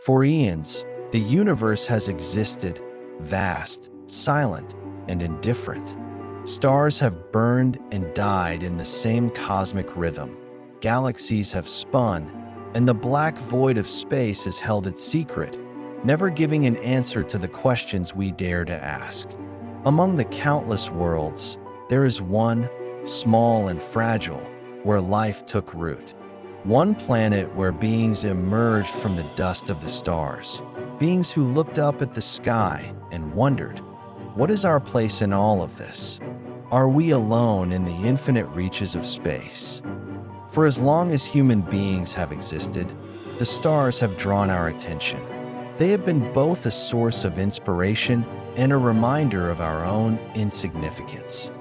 For eons, the universe has existed, vast, silent, and indifferent. Stars have burned and died in the same cosmic rhythm. Galaxies have spun, and the black void of space has held its secret, never giving an answer to the questions we dare to ask. Among the countless worlds, there is one, small and fragile, where life took root. One planet where beings emerged from the dust of the stars, beings who looked up at the sky and wondered, what is our place in all of this? Are we alone in the infinite reaches of space? For as long as human beings have existed, the stars have drawn our attention. They have been both a source of inspiration and a reminder of our own insignificance.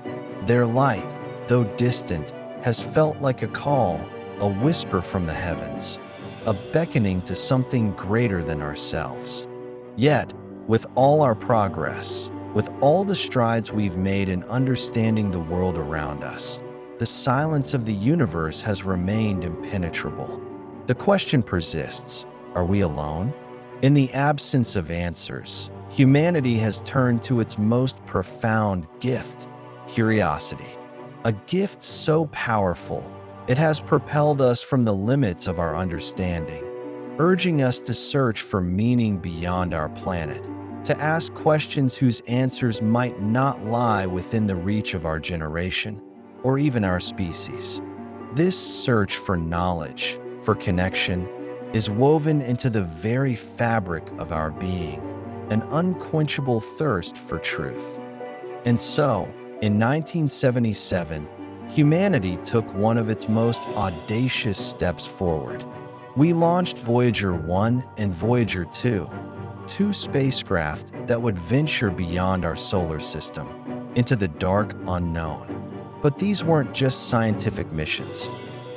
Their light, though distant, has felt like a call, a whisper from the heavens, a beckoning to something greater than ourselves. Yet, with all our progress, with all the strides we've made in understanding the world around us, the silence of the universe has remained impenetrable. The question persists, are we alone? In the absence of answers, humanity has turned to its most profound gift, curiosity. A gift so powerful, it has propelled us from the limits of our understanding, urging us to search for meaning beyond our planet, to ask questions whose answers might not lie within the reach of our generation or even our species. This search for knowledge, for connection, is woven into the very fabric of our being, an unquenchable thirst for truth. And so, in 1977, humanity took one of its most audacious steps forward. We launched Voyager 1 and Voyager 2, two spacecraft that would venture beyond our solar system, into the dark unknown. But these weren't just scientific missions.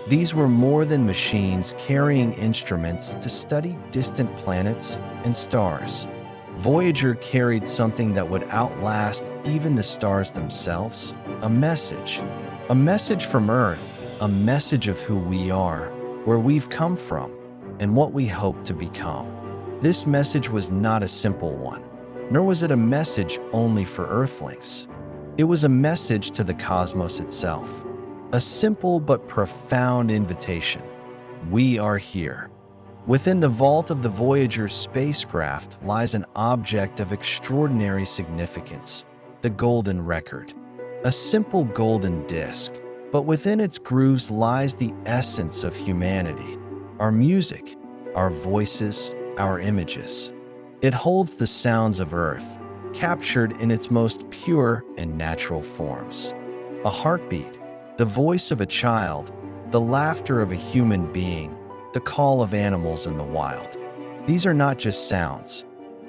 These were more than machines carrying instruments to study distant planets and stars. Voyager carried something that would outlast even the stars themselves, a message from Earth, a message of who we are, where we've come from, and what we hope to become. This message was not a simple one, nor was it a message only for Earthlings. It was a message to the cosmos itself, a simple but profound invitation. We are here. Within the vault of the Voyager spacecraft lies an object of extraordinary significance, the Golden Record. A simple golden disc, but within its grooves lies the essence of humanity, our music, our voices, our images. It holds the sounds of Earth, captured in its most pure and natural forms. A heartbeat, the voice of a child, the laughter of a human being, the call of animals in the wild. These are not just sounds.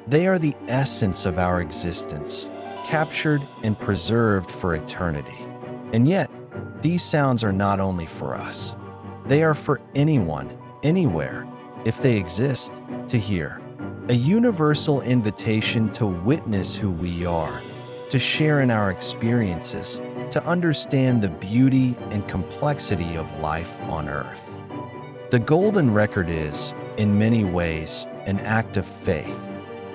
They are the essence of our existence, captured and preserved for eternity. And yet, these sounds are not only for us. They are for anyone, anywhere, if they exist, to hear. A universal invitation to witness who we are, to share in our experiences, to understand the beauty and complexity of life on Earth. The Golden Record is, in many ways, an act of faith.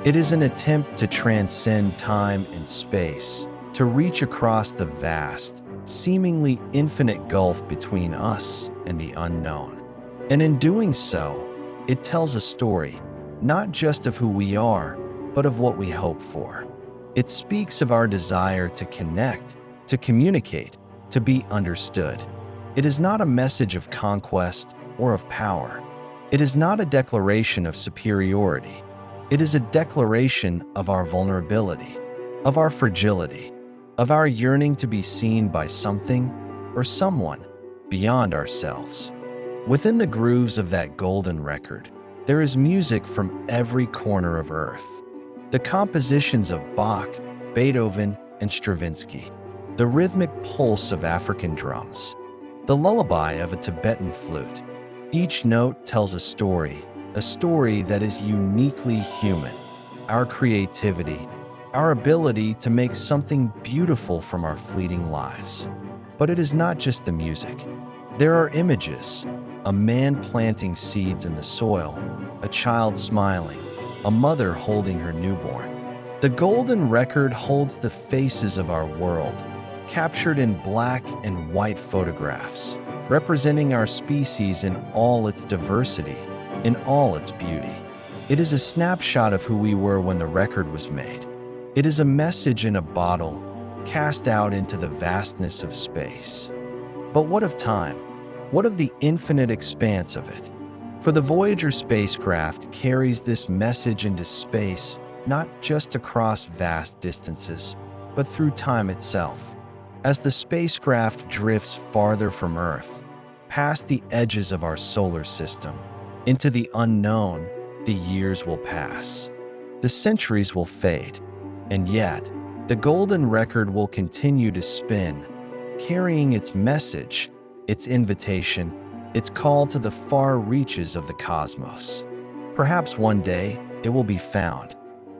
It is an attempt to transcend time and space, to reach across the vast, seemingly infinite gulf between us and the unknown. And in doing so, it tells a story, not just of who we are, but of what we hope for. It speaks of our desire to connect, to communicate, to be understood. It is not a message of conquest or of power. It is not a declaration of superiority. It is a declaration of our vulnerability, of our fragility, of our yearning to be seen by something or someone beyond ourselves. Within the grooves of that golden record, there is music from every corner of Earth. The compositions of Bach, Beethoven, and Stravinsky, the rhythmic pulse of African drums, the lullaby of a Tibetan flute. Each note tells a story that is uniquely human. Our creativity, our ability to make something beautiful from our fleeting lives. But it is not just the music. There are images, a man planting seeds in the soil, a child smiling, a mother holding her newborn. The golden record holds the faces of our world, captured in black and white photographs, representing our species in all its diversity, in all its beauty. It is a snapshot of who we were when the record was made. It is a message in a bottle, cast out into the vastness of space. But what of time? What of the infinite expanse of it? For the Voyager spacecraft carries this message into space, not just across vast distances, but through time itself. As the spacecraft drifts farther from Earth, past the edges of our solar system, into the unknown, the years will pass. The centuries will fade, and yet, the golden record will continue to spin, carrying its message, its invitation, its call to the far reaches of the cosmos. Perhaps one day it will be found.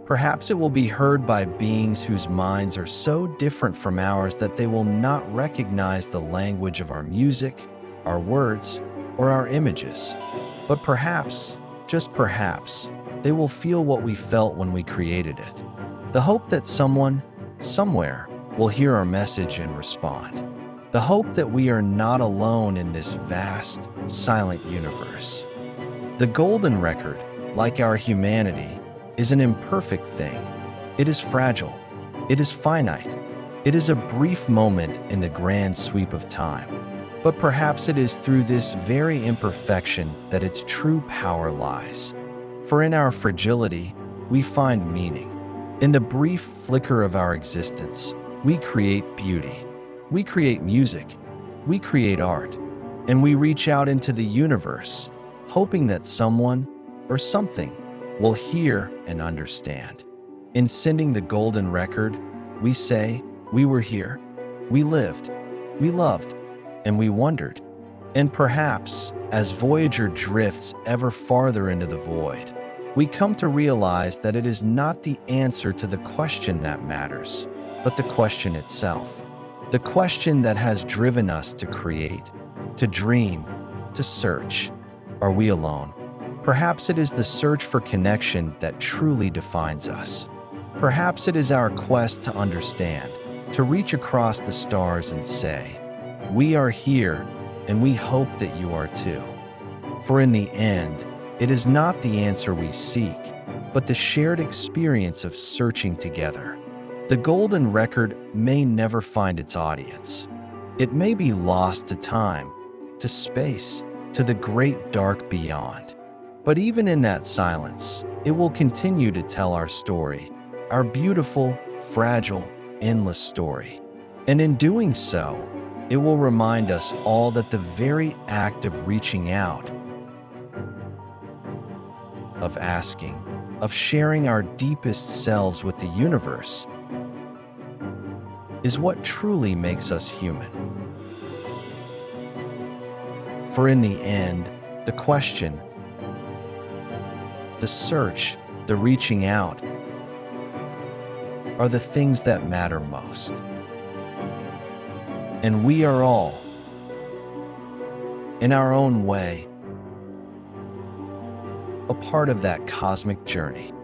Perhaps it will be heard by beings whose minds are so different from ours that they will not recognize the language of our music, our words, or our images. But perhaps, just perhaps, they will feel what we felt when we created it. The hope that someone, somewhere, will hear our message and respond. The hope that we are not alone in this vast, silent universe. The golden record, like our humanity, is an imperfect thing. It is fragile. It is finite. It is a brief moment in the grand sweep of time. But perhaps it is through this very imperfection that its true power lies. For in our fragility, we find meaning. In the brief flicker of our existence, we create beauty. We create music. We create art. And we reach out into the universe, hoping that someone or something will hear and understand. In sending the golden record, we say, we were here, we lived, we loved, and we wondered. And perhaps, as Voyager drifts ever farther into the void, we come to realize that it is not the answer to the question that matters, but the question itself. The question that has driven us to create, to dream, to search. Are we alone? Perhaps it is the search for connection that truly defines us. Perhaps it is our quest to understand, to reach across the stars and say, we are here, and we hope that you are too. For in the end, it is not the answer we seek, but the shared experience of searching together. The golden record may never find its audience. It may be lost to time, to space, to the great dark beyond. But even in that silence, it will continue to tell our story, our beautiful, fragile, endless story. And in doing so, it will remind us all that the very act of reaching out, of asking, of sharing our deepest selves with the universe, is what truly makes us human. For in the end, the question, the search, the reaching out, are the things that matter most. And we are all, in our own way, a part of that cosmic journey.